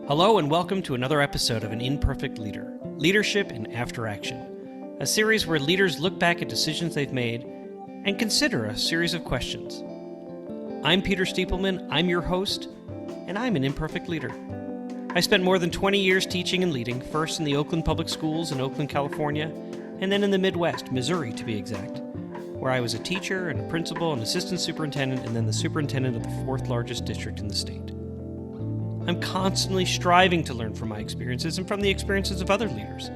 Hello and welcome to another episode of An Imperfect Leader, Leadership in After Action, a series where leaders look back at decisions they've made and consider a series of questions. I'm Peter Stiepelman, I'm your host, and I'm an imperfect leader. I spent more than 20 years teaching and leading, first in the Oakland Public Schools in Oakland, California, and then in the Midwest, Missouri to be exact, where I was a teacher and a principal and assistant superintendent and then the superintendent of the fourth largest district in the state. I'm constantly striving to learn from my experiences and from the experiences of other leaders.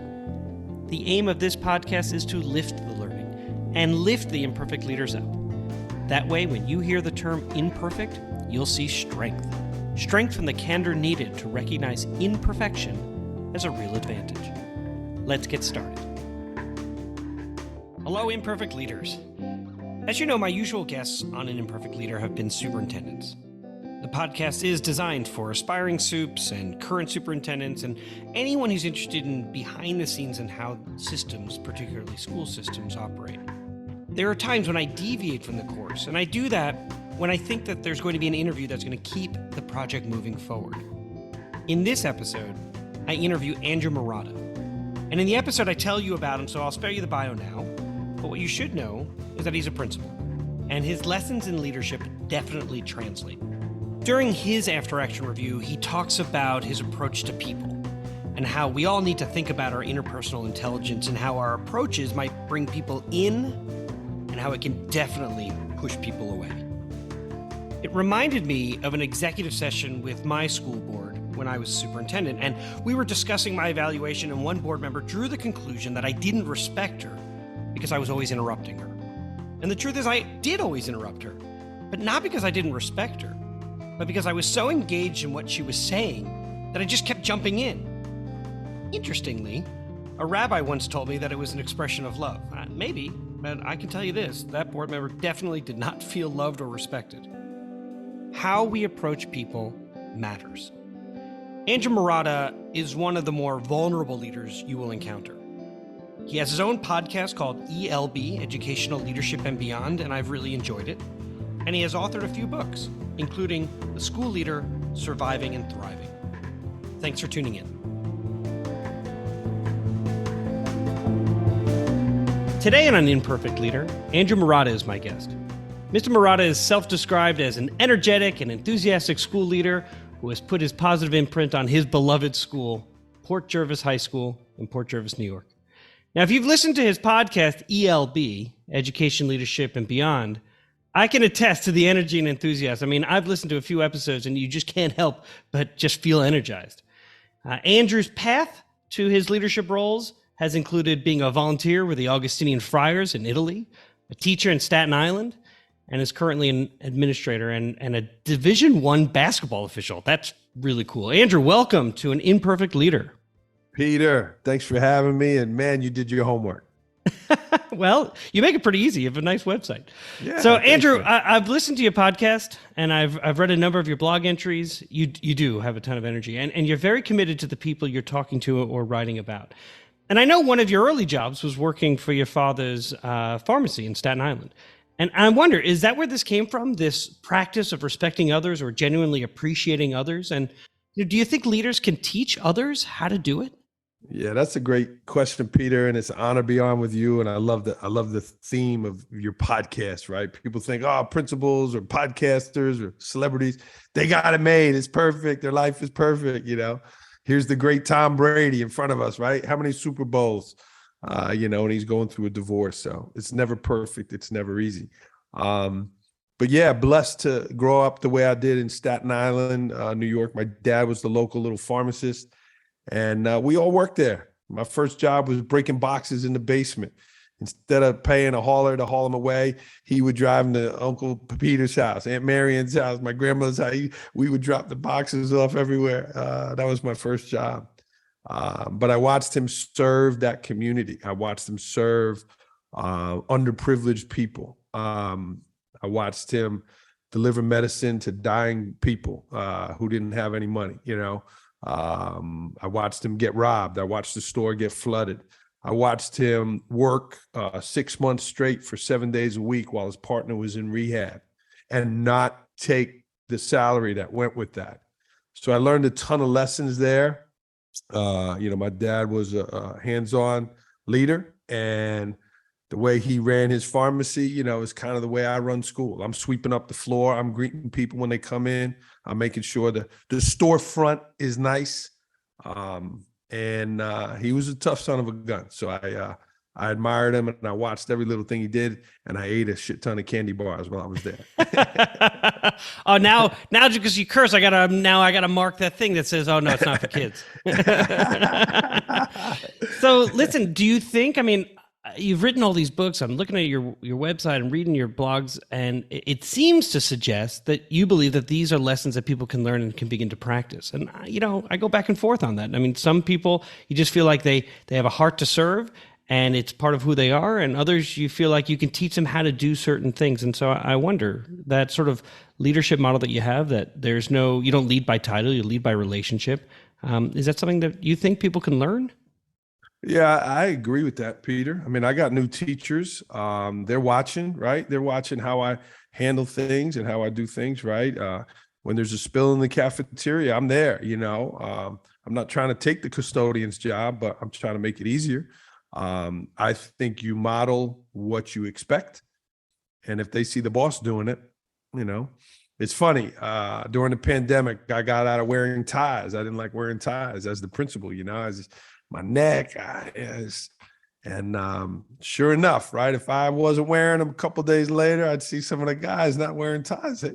The aim of this podcast is to lift the learning and lift the imperfect leaders up. That way, when you hear the term imperfect, you'll see strength. Strength from the candor needed to recognize imperfection as a real advantage. Let's get started. Hello, imperfect leaders. As you know, my usual guests on An Imperfect Leader have been superintendents. The podcast is designed for aspiring soups and current superintendents and anyone who's interested in behind the scenes and how systems, particularly school systems, operate. There are times when I deviate from the course, and I do that when I think that there's going to be an interview that's going to keep the project moving forward. In this episode, I interview Andrew Marotta. And in the episode, I tell you about him, so I'll spare you the bio now. But what you should know is that he's a principal, and his lessons in leadership definitely translate. During his after-action review, he talks about his approach to people and how we all need to think about our interpersonal intelligence and how our approaches might bring people in and how it can definitely push people away. It reminded me of an executive session with my school board when I was superintendent, and we were discussing my evaluation, and one board member drew the conclusion that I didn't respect her because I was always interrupting her. And the truth is, I did always interrupt her, but not because I didn't respect her, but because I was so engaged in what she was saying that I just kept jumping in. Interestingly, a rabbi once told me that it was an expression of love. Maybe, but I can tell you this, that board member definitely did not feel loved or respected. How we approach people matters. Andrew Marotta is one of the more vulnerable leaders you will encounter. He has his own podcast called ELB, Educational Leadership and Beyond, and I've really enjoyed it. And he has authored a few books, including The School Leader, Surviving and Thriving. Thanks for tuning in. Today on An Imperfect Leader, Andrew Marotta is my guest. Mr. Marotta is self-described as an energetic and enthusiastic school leader who has put his positive imprint on his beloved school, Port Jervis High School in Port Jervis, New York. Now, if you've listened to his podcast, ELB, Education, Leadership, and Beyond, I can attest to the energy and enthusiasm. I mean, I've listened to a few episodes and you just can't help but just feel energized. Andrew's path to his leadership roles has included being a volunteer with the Augustinian Friars in Italy, a teacher in Staten Island, and is currently an administrator and a Division I basketball official. That's really cool. Andrew, welcome to An Imperfect Leader. Peter, thanks for having me. And man, you did your homework. Well, you make it pretty easy. You have a nice website. Yeah, so, Andrew, I've listened to your podcast and I've read a number of your blog entries. You do have a ton of energy and you're very committed to the people you're talking to or writing about. And I know one of your early jobs was working for your father's pharmacy in Staten Island. And I wonder, is that where this came from, this practice of respecting others or genuinely appreciating others? And do you think leaders can teach others how to do it? Yeah, that's a great question, Peter, and it's an honor to be on with you. And I love the theme of your podcast, right? People think, oh, principals or podcasters or celebrities, they got it made. It's perfect. Their life is perfect. Here's the great Tom Brady in front of us, right? How many Super Bowls, and he's going through a divorce. So it's never perfect. It's never easy. But yeah, blessed to grow up the way I did in Staten Island, New York. My dad was the local little pharmacist. And we all worked there. My first job was breaking boxes in the basement. Instead of paying a hauler to haul them away, he would drive them to Uncle Peter's house, Aunt Marion's house, my grandmother's house. We would drop the boxes off everywhere. That was my first job. But I watched him serve that community. I watched him serve underprivileged people. I watched him deliver medicine to dying people who didn't have any money, I watched him get robbed. I watched the store get flooded. I watched him work 6 months straight for 7 days a week while his partner was in rehab and not take the salary that went with that. So I learned a ton of lessons there. My dad was a hands-on leader, and the way he ran his pharmacy, is kind of the way I run school. I'm sweeping up the floor. I'm greeting people when they come in. I'm making sure the storefront is nice. And he was a tough son of a gun. So I admired him, and I watched every little thing he did, and I ate a shit ton of candy bars while I was there. Oh, now because you curse, I gotta mark that thing that says, "Oh no, it's not for kids." So listen, do you think? I mean, you've written all these books. I'm looking at your website and reading your blogs, and it seems to suggest that you believe that these are lessons that people can learn and can begin to practice. And I go back and forth on that. I mean, some people you just feel like they have a heart to serve, and it's part of who they are, and others you feel like you can teach them how to do certain things. And so I wonder, that sort of leadership model that you have, that you don't lead by title, you lead by relationship. Is that something that you think people can learn? Yeah, I agree with that, Peter. I mean, I got new teachers. They're watching, right? They're watching how I handle things and how I do things, right? When there's a spill in the cafeteria, I'm there, I'm not trying to take the custodian's job, but I'm trying to make it easier. I think you model what you expect. And if they see the boss doing it, it's funny. During the pandemic, I got out of wearing ties. I didn't like wearing ties as the principal, my neck. And sure enough, right, if I wasn't wearing them a couple of days later, I'd see some of the guys not wearing ties. Hey,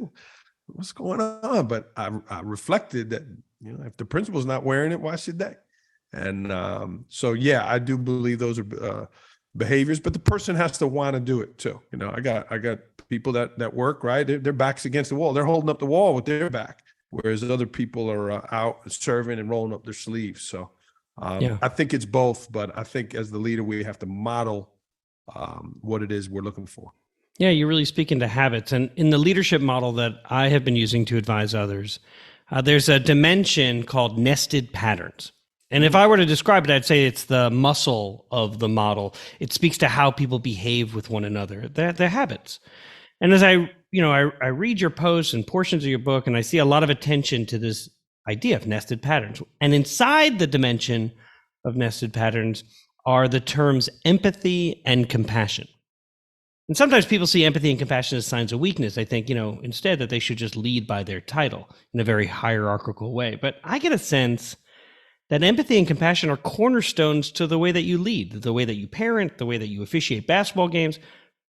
what's going on? But I reflected that, if the principal's not wearing it, why should they? And so, yeah, I do believe those are behaviors, but the person has to want to do it too. I got people that work, right? Their back's against the wall. They're holding up the wall with their back, whereas other people are out serving and rolling up their sleeves. So I think it's both, but I think as the leader, we have to model what it is we're looking for. Yeah, you're really speaking to habits. And in the leadership model that I have been using to advise others, there's a dimension called nested patterns. And if I were to describe it, I'd say it's the muscle of the model. It speaks to how people behave with one another, their habits. And as I read your posts and portions of your book, and I see a lot of attention to this idea of nested patterns. And inside the dimension of nested patterns are the terms empathy and compassion. And sometimes people see empathy and compassion as signs of weakness. They think, instead that they should just lead by their title in a very hierarchical way. But I get a sense that empathy and compassion are cornerstones to the way that you lead, the way that you parent, the way that you officiate basketball games.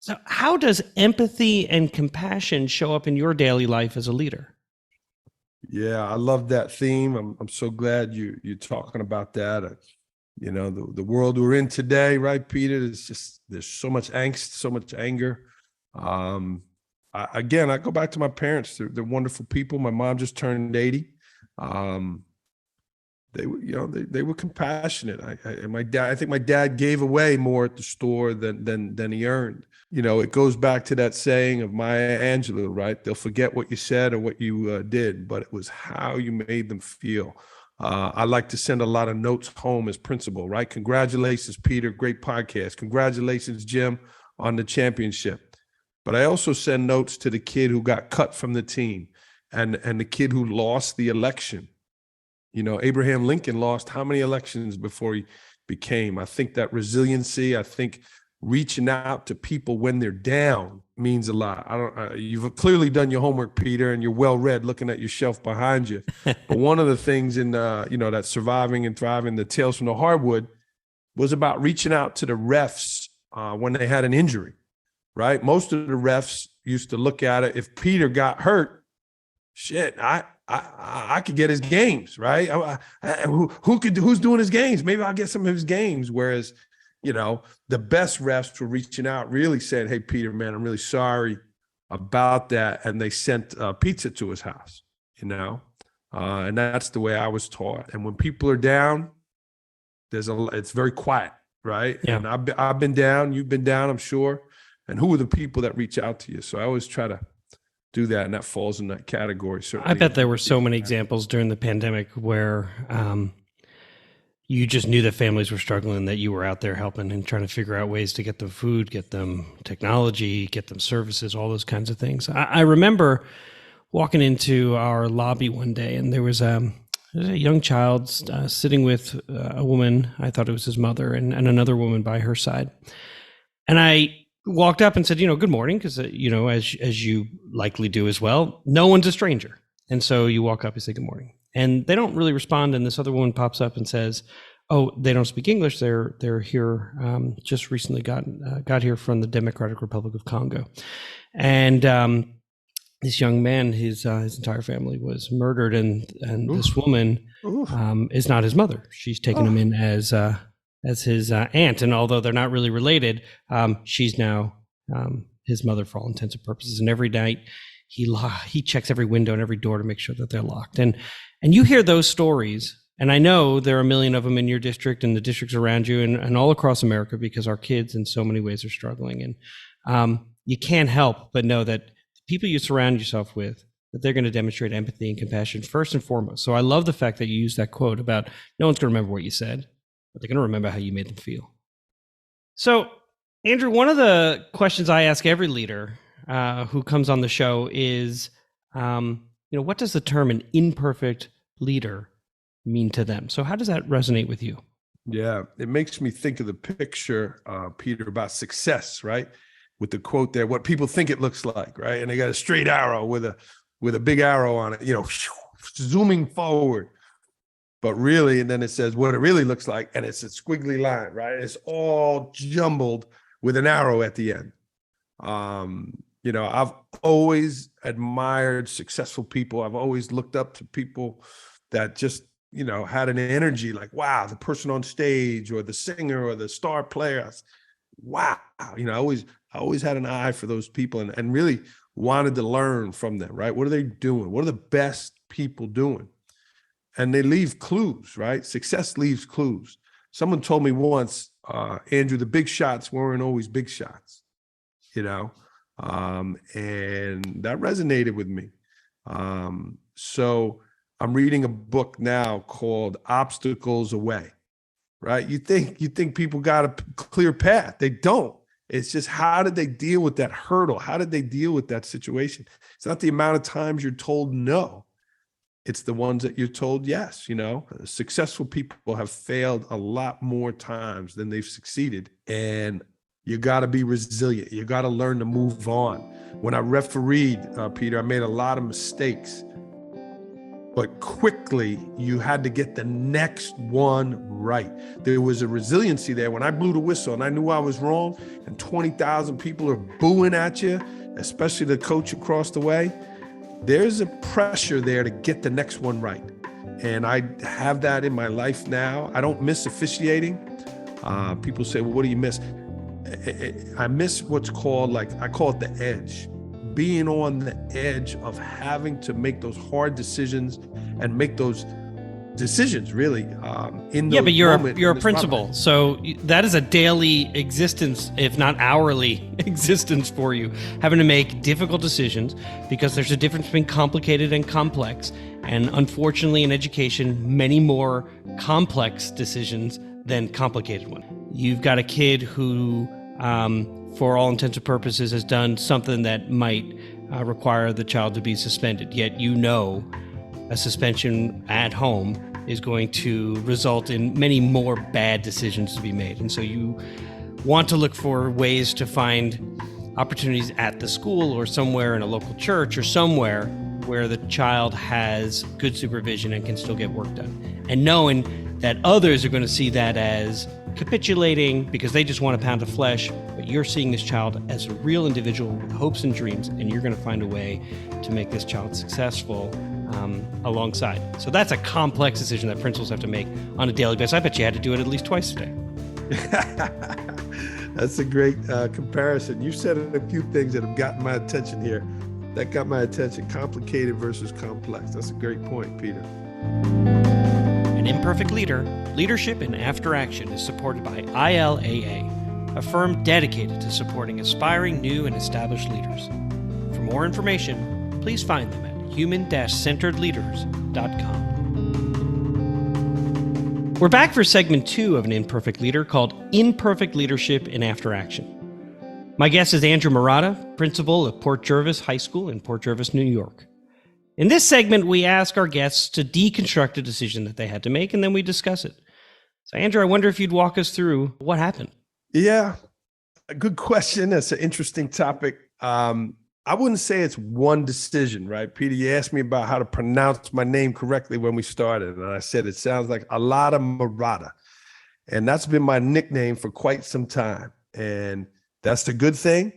So how does empathy and compassion show up in your daily life as a leader? Yeah, I love that theme. I'm so glad you're talking about that. The world we're in today, right, Peter? There's so much angst, so much anger. I go back to my parents. They're wonderful people. My mom just turned 80. They were compassionate. And my dad, I think my dad gave away more at the store than he earned. It goes back to that saying of Maya Angelou, right? They'll forget what you said or what you did, but it was how you made them feel. I like to send a lot of notes home as principal, right? Congratulations, Peter, great podcast. Congratulations, Jim, on the championship. But I also send notes to the kid who got cut from the team and the kid who lost the election. Abraham Lincoln lost how many elections before he became? I think that resiliency, I think reaching out to people when they're down means a lot. You've clearly done your homework, Peter, and you're well read looking at your shelf behind you. But one of the things in, that Surviving and Thriving, the Tales from the Hardwood, was about reaching out to the refs when they had an injury, right? Most of the refs used to look at it. If Peter got hurt, shit, I could get his games, right? Who's doing his games? Maybe I'll get some of his games. Whereas, the best refs were reaching out, really saying, "Hey, Peter, man, I'm really sorry about that," and they sent pizza to his house, and that's the way I was taught. And when people are down, it's very quiet, right? Yeah. And I've been down, you've been down, I'm sure. And who are the people that reach out to you? So I always try to do that, and that falls in that category. Certainly, I bet there were so many examples during the pandemic where you just knew that families were struggling, that you were out there helping and trying to figure out ways to get them food, get them technology, get them services, all those kinds of things. I remember walking into our lobby one day, and there was a young child sitting with a woman. I thought it was his mother, and another woman by her side. And I walked up and said, good morning, because, as you likely do as well, no one's a stranger. And so you walk up and say good morning. And they don't really respond. And this other woman pops up and says, oh, they don't speak English. They're here, just recently got here from the Democratic Republic of Congo. And this young man, his entire family was murdered. And this woman is not his mother. She's taken him in as his aunt. And although they're not really related, she's now his mother for all intents and purposes. And every night he checks every window and every door to make sure that they're locked. And you hear those stories, and I know there are a million of them in your district and the districts around you and all across America, because our kids in so many ways are struggling. And you can't help but know that the people you surround yourself with, that they're going to demonstrate empathy and compassion first and foremost. So I love the fact that you use that quote about no one's going to remember what you said, but they're going to remember how you made them feel. So, Andrew, one of the questions I ask every leader who comes on the show is, what does the term an imperfect leader mean to them? So how does that resonate with you? Yeah, it makes me think of the picture, Peter, about success, right? With the quote there, what people think it looks like, right? And they got a straight arrow with a big arrow on it, zooming forward. But really, and then it says what it really looks like, and it's a squiggly line, right? It's all jumbled with an arrow at the end. I've always admired successful people. I've always looked up to people that just, had an energy like, wow, the person on stage or the singer or the star player. Wow. I always had an eye for those people and really wanted to learn from them, right? What are they doing? What are the best people doing? And they leave clues, right? Success leaves clues. Someone told me once, Andrew, the big shots weren't always big shots, and that resonated with me. So I'm reading a book now called Obstacles Away, right? You think people got a clear path. They don't. It's just, how did they deal with that hurdle? How did they deal with that situation? It's not the amount of times you're told no. It's the ones that you're told yes. Successful people have failed a lot more times than they've succeeded. And you got to be resilient. You got to learn to move on. When I refereed, Peter, I made a lot of mistakes. But quickly, you had to get the next one right. There was a resiliency there. When I blew the whistle and I knew I was wrong, and 20,000 people are booing at you, especially the coach across the way, there's a pressure there to get the next one right. And I have that in my life now. I don't miss officiating. People say, well, what do you miss? I miss what's called, I call it the edge. Being on the edge of having to make those hard decisions and make those decisions really in those but you're a principal, so that is a daily existence, if not hourly existence for you, having to make difficult decisions, because there's a difference between complicated and complex, and unfortunately in education, many more complex decisions than complicated ones. You've got a kid who for all intents and purposes has done something that might require the child to be suspended, yet a suspension at home is going to result in many more bad decisions to be made. And so you want to look for ways to find opportunities at the school or somewhere in a local church or somewhere where the child has good supervision and can still get work done. And knowing that others are going to see that as capitulating because they just want a pound of flesh, but you're seeing this child as a real individual with hopes and dreams, and you're going to find a way to make this child successful alongside. So that's a complex decision that principals have to make on a daily basis. I bet you had to do it at least twice a day. That's a great comparison. You said a few things that have gotten my attention here. That got my attention. Complicated versus complex. That's a great point, Peter. An Imperfect Leader, Leadership in After Action is supported by ILAA, a firm dedicated to supporting aspiring new and established leaders. For more information, please find them at human-centeredleaders.com. We're back for segment 2 of An Imperfect Leader called Imperfect Leadership in After Action. My guest is Andrew Marotta, principal of Port Jervis High School in Port Jervis, New York. In this segment, we ask our guests to deconstruct a decision that they had to make, and then we discuss it. So, Andrew, I wonder if you'd walk us through what happened. Yeah, a good question. That's an interesting topic. I wouldn't say it's one decision, right? Peter, you asked me about how to pronounce my name correctly when we started, and I said it sounds like Lotta Marotta. And that's been my nickname for quite some time. And that's the good thing,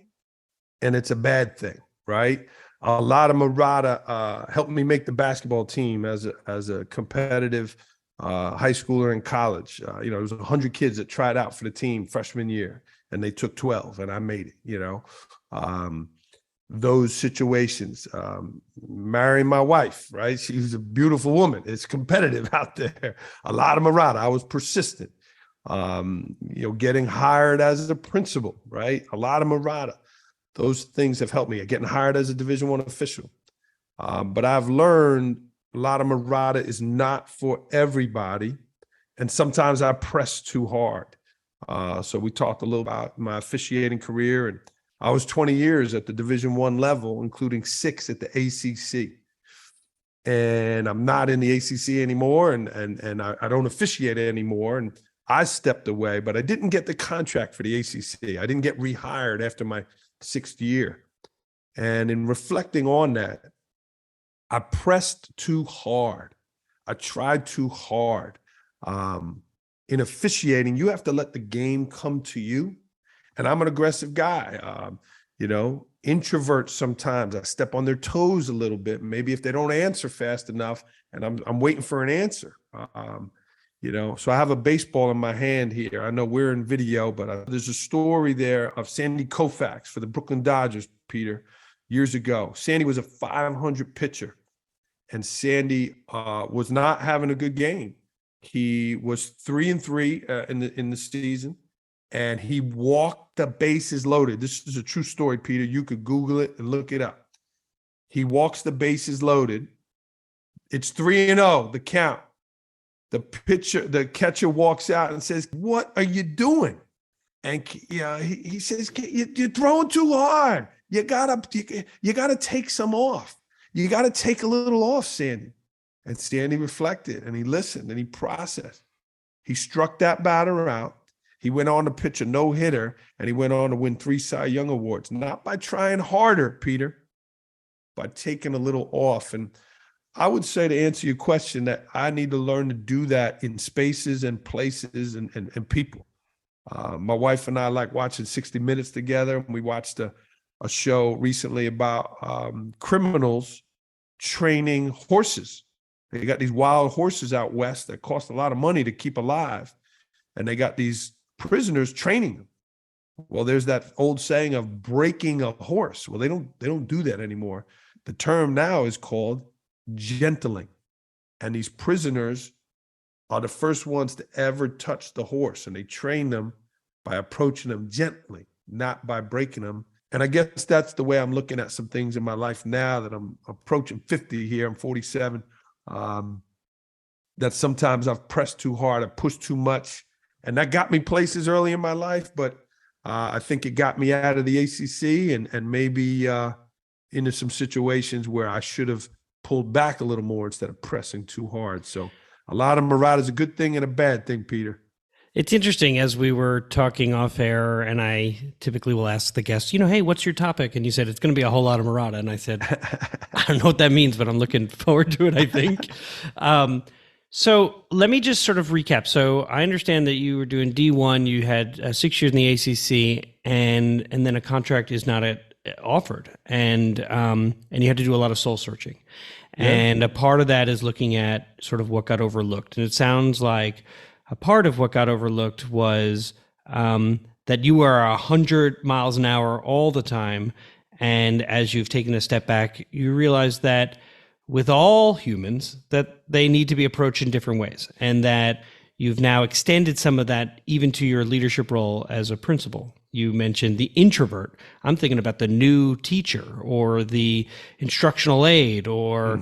and it's a bad thing, right? Lotta Marotta helped me make the basketball team as a competitive high schooler in college. There was 100 kids that tried out for the team freshman year, and they took 12, and I made it. Those situations, marrying my wife, right? She's a beautiful woman. It's competitive out there. Lotta Marotta. I was persistent. Getting hired as a principal, right? Lotta Marotta. Those things have helped me. Getting hired as a Division I official. But I've learned Lotta Marotta is not for everybody. And sometimes I press too hard. So we talked a little about my officiating career, and I was 20 years at the Division I level, including 6 at the ACC. And I'm not in the ACC anymore, and I don't officiate anymore. And I stepped away, but I didn't get the contract for the ACC. I didn't get rehired after my 6th year. And in reflecting on that, I pressed too hard. I tried too hard. In officiating, you have to let the game come to you. And I'm an aggressive guy. Introverts sometimes, I step on their toes a little bit. Maybe if they don't answer fast enough, and I'm waiting for an answer. So I have a baseball in my hand here. I know we're in video, but there's a story there of Sandy Koufax for the Brooklyn Dodgers, Peter, years ago. Sandy was a 500 pitcher, and Sandy was not having a good game. He was 3-3 in the season, and he walked the bases loaded. This is a true story, Peter. You could Google it and look it up. He walks the bases loaded. It's 3-0, the count. The catcher walks out and says, "What are you doing?" And he says, "You're throwing too hard. You gotta take some off. You gotta take a little off, Sandy." And Sandy reflected, and he listened, and he processed. He struck that batter out. He went on to pitch a no-hitter, and he went on to win 3 Cy Young Awards, not by trying harder, Peter, by taking a little off. And I would say, to answer your question, that I need to learn to do that in spaces and places and people. My wife and I like watching 60 Minutes together. We watched a show recently about criminals training horses. They got these wild horses out west that cost a lot of money to keep alive, and they got these prisoners training them. Well, there's that old saying of breaking a horse. Well, they don't do that anymore. The term now is called gentling. And these prisoners are the first ones to ever touch the horse, and they train them by approaching them gently, not by breaking them. And I guess that's the way I'm looking at some things in my life now that I'm approaching 50 here. I'm 47. That sometimes I've pressed too hard, I pushed too much, and that got me places early in my life. But I think it got me out of the ACC and maybe into some situations where I should have pulled back a little more instead of pressing too hard. So Lotta Marotta is a good thing and a bad thing, Peter. It's interesting, as we were talking off air, and I typically will ask the guests, hey, what's your topic? And you said, it's going to be a whole lot of Marotta. And I said, I don't know what that means, but I'm looking forward to it, I think. So let me just sort of recap. So I understand that you were doing D1, you had 6 years in the ACC, and then a contract is not offered. And you had to do a lot of soul searching. Yeah. And a part of that is looking at sort of what got overlooked. And it sounds like a part of what got overlooked was that you are 100 miles an hour all the time. And as you've taken a step back, you realize that with all humans, that they need to be approached in different ways, and that you've now extended some of that even to your leadership role as a principal. You mentioned the introvert. I'm thinking about the new teacher or the instructional aide or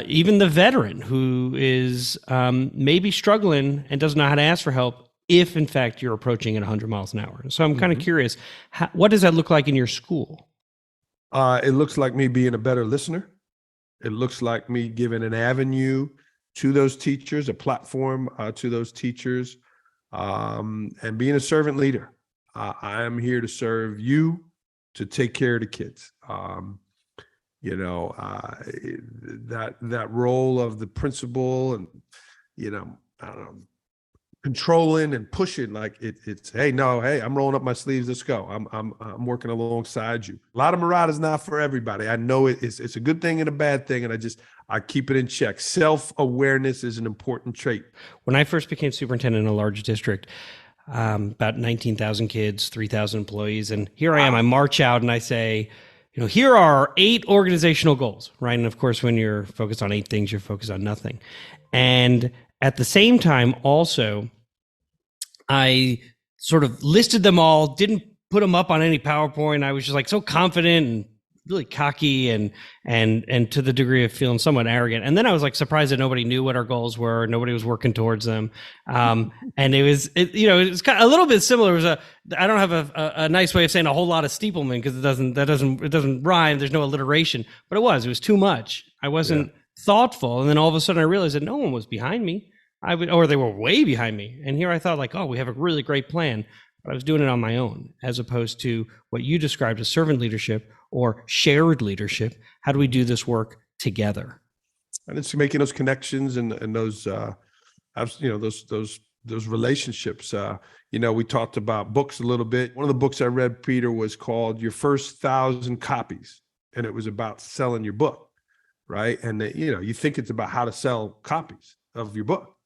even the veteran who is maybe struggling and doesn't know how to ask for help if, in fact, you're approaching at 100 miles an hour. So I'm kind of curious, what does that look like in your school? It looks like me being a better listener It looks like me giving an avenue to those teachers, a platform to those teachers, and being a servant leader. I am here to serve you, to take care of the kids. That role of the principal, and I don't know, controlling and pushing, like it's hey, I'm rolling up my sleeves, let's go. I'm working alongside you. A lot of Marotta is not for everybody. I know it's a good thing and a bad thing, and I keep it in check. Self-awareness is an important trait. When I first became superintendent in a large district, about 19,000 kids, 3,000 employees, and here I am. I march out and I say, here are 8 organizational goals, right? And of course, when you're focused on 8 things, you're focused on nothing. And at the same time, also, I sort of listed them all, didn't put them up on any PowerPoint. I was just like so confident and really cocky and to the degree of feeling somewhat arrogant. And then I was like surprised that nobody knew what our goals were. Nobody was working towards them. And it was kind of a little bit similar. I don't have a nice way of saying a whole lot of Steepleman, because it doesn't rhyme. There's no alliteration, but it was too much. I wasn't thoughtful. And then all of a sudden I realized that no one was behind me. Or they were way behind me. And here I thought like, oh, we have a really great plan, but I was doing it on my own, as opposed to what you described as servant leadership or shared leadership. How do we do this work together? And it's making those connections and those, those relationships. We talked about books a little bit. One of the books I read, Peter, was called Your First 1,000 Copies. And it was about selling your book, right? And you think it's about how to sell copies of your book.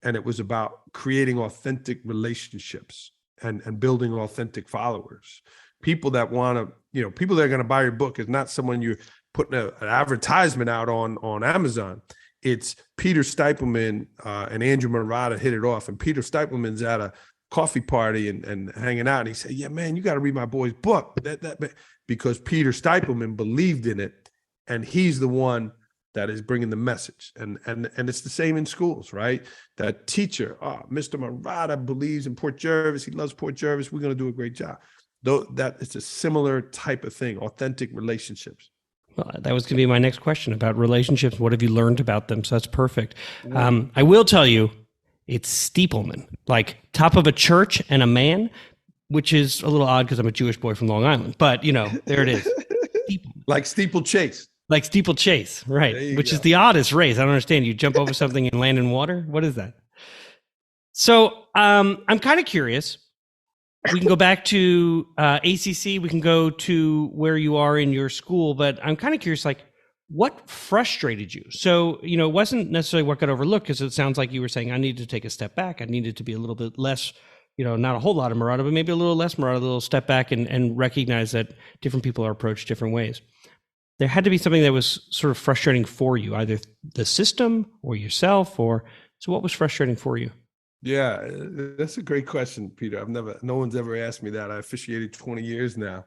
And it was about creating authentic relationships and building authentic followers. People that want to, people that are going to buy your book is not someone you're putting an advertisement out on Amazon. It's Peter Steipleman and Andrew Marotta hit it off. And Peter Steipleman's at a coffee party and hanging out. And he said, yeah, man, you got to read my boy's book. Because Peter Steipleman believed in it. And he's the one that is bringing the message. And it's the same in schools, right? That teacher, Mr. Marotta believes in Port Jervis. He loves Port Jervis. We're going to do a great job. Though that it's a similar type of thing, authentic relationships. Well, that was going to be my next question about relationships. What have you learned about them? So that's perfect. I will tell you, it's Steepleman, like top of a church and a man, which is a little odd because I'm a Jewish boy from Long Island. But, there it is. Like steeplechase. Like steeplechase, right? Which is the oddest race. I don't understand. You jump over something and land in water? What is that? So I'm kind of curious. We can go back to ACC. We can go to where you are in your school. But I'm kind of curious, like, what frustrated you? So, it wasn't necessarily what got overlooked, because it sounds like you were saying, I needed to take a step back. I needed to be a little bit less, not a whole lot of Marotta, but maybe a little less Marotta, a little step back and recognize that different people are approached different ways. There had to be something that was sort of frustrating for you, either the system or yourself, so what was frustrating for you? Yeah, that's a great question, Peter. No one's ever asked me that. I officiated 20 years now.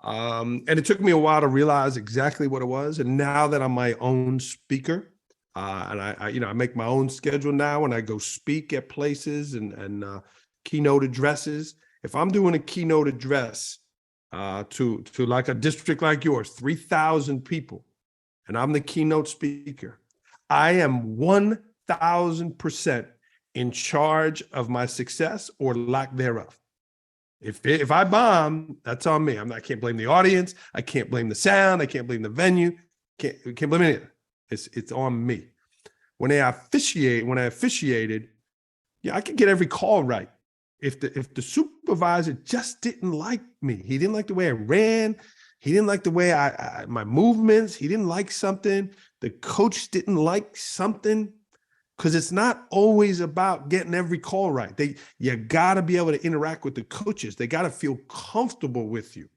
And it took me a while to realize exactly what it was. And now that I'm my own speaker, and I make my own schedule now, and I go speak at places and keynote addresses. If I'm doing a keynote address, to like a district like yours, 3,000 people, and I'm the keynote speaker, I am 1,000% in charge of my success or lack thereof. If I bomb, that's on me. I can't blame the audience. I can't blame the sound. I can't blame the venue. Can't blame anything. It's on me. When I officiated, I could get every call right. If the supervisor just didn't like me, he didn't like the way I ran, he didn't like the way my movements, he didn't like something, the coach didn't like something, because it's not always about getting every call right. You got to be able to interact with the coaches. They got to feel comfortable with you.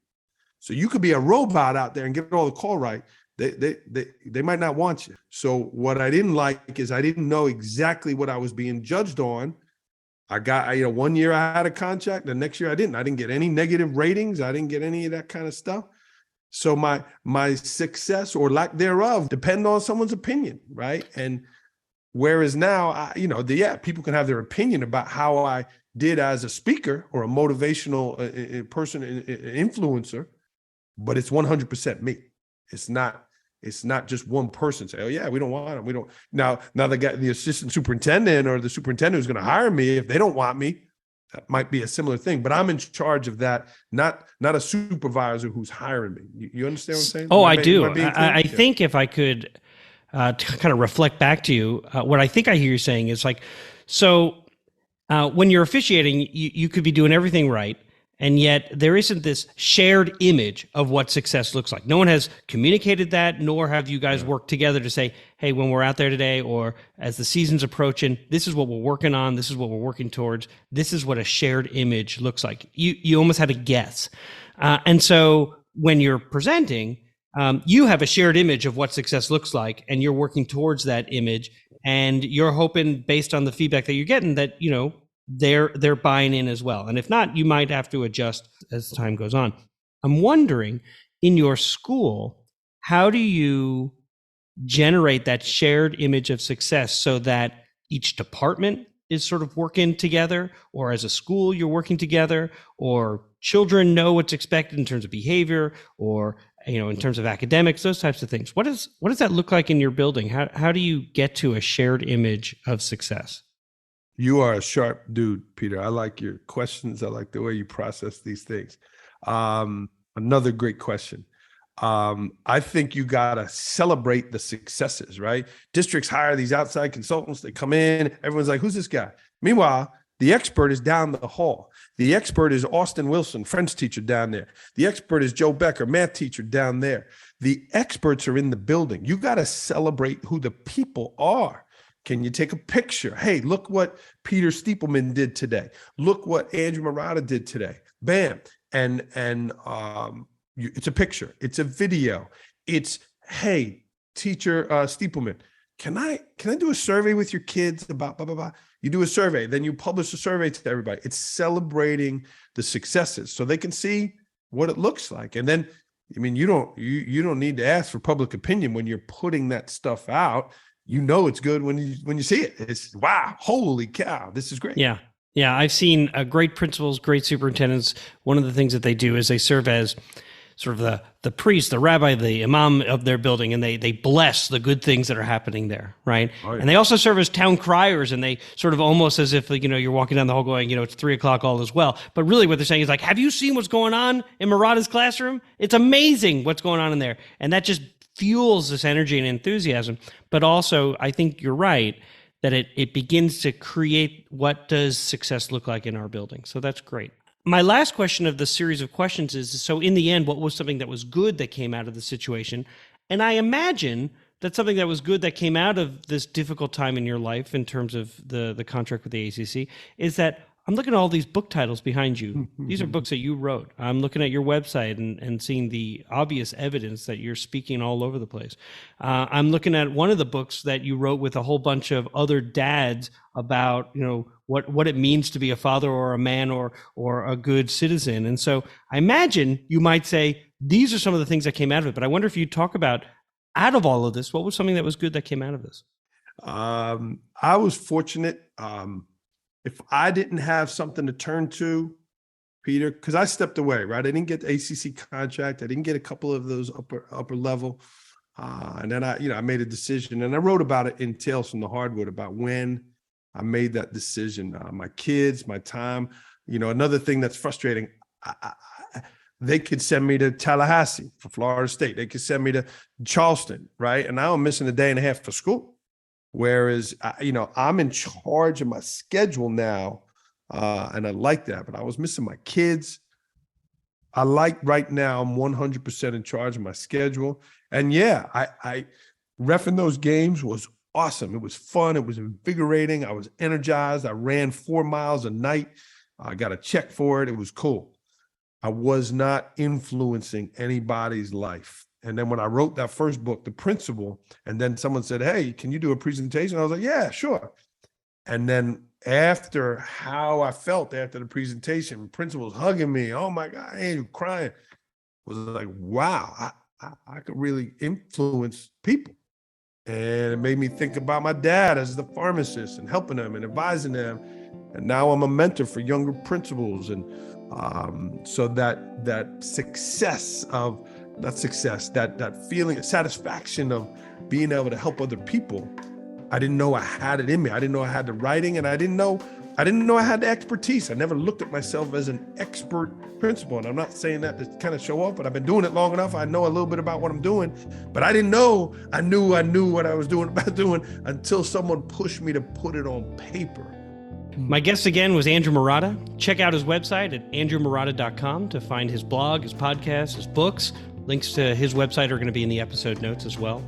So you could be a robot out there and get all the call right. They might not want you. So what I didn't like is I didn't know exactly what I was being judged on. I got, 1 year I had a contract, the next year I didn't. I didn't get any negative ratings. I didn't get any of that kind of stuff. So my success or lack thereof depend on someone's opinion, right? And whereas now, people can have their opinion about how I did as a speaker or a motivational person, influencer, but it's 100% me. It's not It's not just one person say, oh yeah, we don't want him. We don't. Now the assistant superintendent or the superintendent who's going to hire me, if they don't want me, that might be a similar thing, but I'm in charge of that, not a supervisor who's hiring me. You understand what I'm saying? Oh, I do. I think if I could to kind of reflect back to you, what I think I hear you saying is like, so when you're officiating, you could be doing everything right, and yet there isn't this shared image of what success looks like. No one has communicated that, nor have you guys worked together to say, hey, when we're out there today, or as the season's approaching, this is what we're working on, this is what we're working towards, this is what a shared image looks like. You almost had to guess. And so when you're presenting, you have a shared image of what success looks like, and you're working towards that image, and you're hoping, based on the feedback that you're getting, that, you know, they're buying in as well. And if not, you might have to adjust as time goes on. I'm wondering, in your school, how do you generate that shared image of success so that each department is sort of working together, or as a school you're working together, or children know what's expected in terms of behavior, or, you know, in terms of academics, those types of things? What does that look like in your building? How do you get to a shared image of success? You are a sharp dude, Peter. I like your questions. I like the way you process these things. Another great question. I think you got to celebrate the successes, right? Districts hire these outside consultants. They come in. Everyone's like, who's this guy? Meanwhile, the expert is down the hall. The expert is Austin Wilson, French teacher down there. The expert is Joe Becker, math teacher down there. The experts are in the building. You got to celebrate who the people are. Can you take a picture? Hey, look what Peter Stiepelman did today. Look what Andrew Marotta did today. Bam. And it's a picture. It's a video. It's, hey, teacher Stiepelman, can I do a survey with your kids about blah, blah, blah? You do a survey, then you publish a survey to everybody. It's celebrating the successes so they can see what it looks like. And then, I mean, you don't need to ask for public opinion when you're putting that stuff out. You know it's good when you see it. It's, wow, holy cow, this is great. Yeah. I've seen great principals, great superintendents. One of the things that they do is they serve as sort of the priest, the rabbi, the imam of their building, and they bless the good things that are happening there, right? Oh, yeah. And they also serve as town criers, and they sort of almost as if, you know, you're walking down the hall going, you know, it's 3:00, all is well. But really what they're saying is like, have you seen what's going on in Marotta's classroom? It's amazing what's going on in there. And that just fuels this energy and enthusiasm. But also, I think you're right that it begins to create what does success look like in our building. So that's great. My last question of the series of questions is, so in the end, what was something that was good that came out of the situation? And I imagine that something that was good that came out of this difficult time in your life in terms of the contract with the ACC is that I'm looking at all these book titles behind you. These are books that you wrote. I'm looking at your website and seeing the obvious evidence that you're speaking all over the place. I'm looking at one of the books that you wrote with a whole bunch of other dads about, you know, what it means to be a father or a man or a good citizen. And so I imagine you might say, these are some of the things that came out of it. But I wonder if you talk about, out of all of this, what was something that was good that came out of this? I was fortunate. If I didn't have something to turn to, Peter, because I stepped away, right? I didn't get the ACC contract. I didn't get a couple of those upper level. And then I made a decision, and I wrote about it in Tales from the Hardwood about when I made that decision. My kids, my time, another thing that's frustrating, they could send me to Tallahassee for Florida State. They could send me to Charleston, right? And now I'm missing a day and a half for school. Whereas, I'm in charge of my schedule now, and I like that, but I was missing my kids. I like right now I'm 100% in charge of my schedule. And yeah, I reffing those games was awesome. It was fun. It was invigorating. I was energized. I ran 4 miles a night. I got a check for it. It was cool. I was not influencing anybody's life. And then when I wrote that first book, The Principal, and then someone said, hey, can you do a presentation? I was like, yeah, sure. And then after how I felt after the presentation, principals hugging me, oh my God, Andrew, crying, was like, wow, I could really influence people. And it made me think about my dad as the pharmacist and helping them and advising them. And now I'm a mentor for younger principals. And so that success of not success, that feeling, satisfaction of being able to help other people. I didn't know I had it in me. I didn't know I had the writing, and I didn't know I had the expertise. I never looked at myself as an expert principal. And I'm not saying that to kind of show off, but I've been doing it long enough. I know a little bit about what I'm doing, but I didn't know I knew what I was doing until someone pushed me to put it on paper. My guest again was Andrew Marotta. Check out his website at andrewmarotta.com to find his blog, his podcast, his books. Links to his website are going to be in the episode notes as well.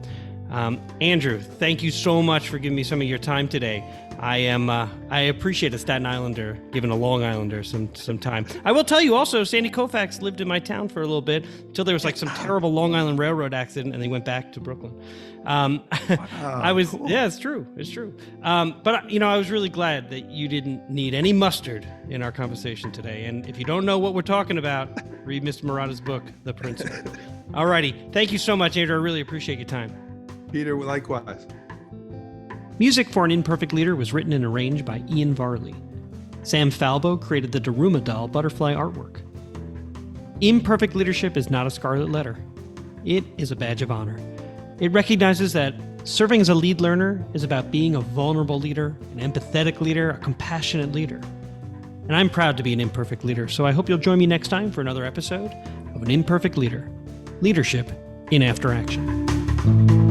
Andrew, thank you so much for giving me some of your time today. I appreciate a Staten Islander giving a Long Islander some time. I will tell you also, Sandy Koufax lived in my town for a little bit until there was like some terrible Long Island Railroad accident and they went back to Brooklyn. Wow, cool. Yeah, it's true. But I was really glad that you didn't need any mustard in our conversation today. And if you don't know what we're talking about, read Mr. Marotta's book, The Principle. All righty. Thank you so much, Andrew. I really appreciate your time. Peter, likewise. Music for An Imperfect Leader was written and arranged by Ian Varley. Sam Falbo created the Daruma doll butterfly artwork. Imperfect leadership is not a scarlet letter. It is a badge of honor. It recognizes that serving as a lead learner is about being a vulnerable leader, an empathetic leader, a compassionate leader. And I'm proud to be an imperfect leader, so I hope you'll join me next time for another episode of An Imperfect Leader. Leadership in After Action.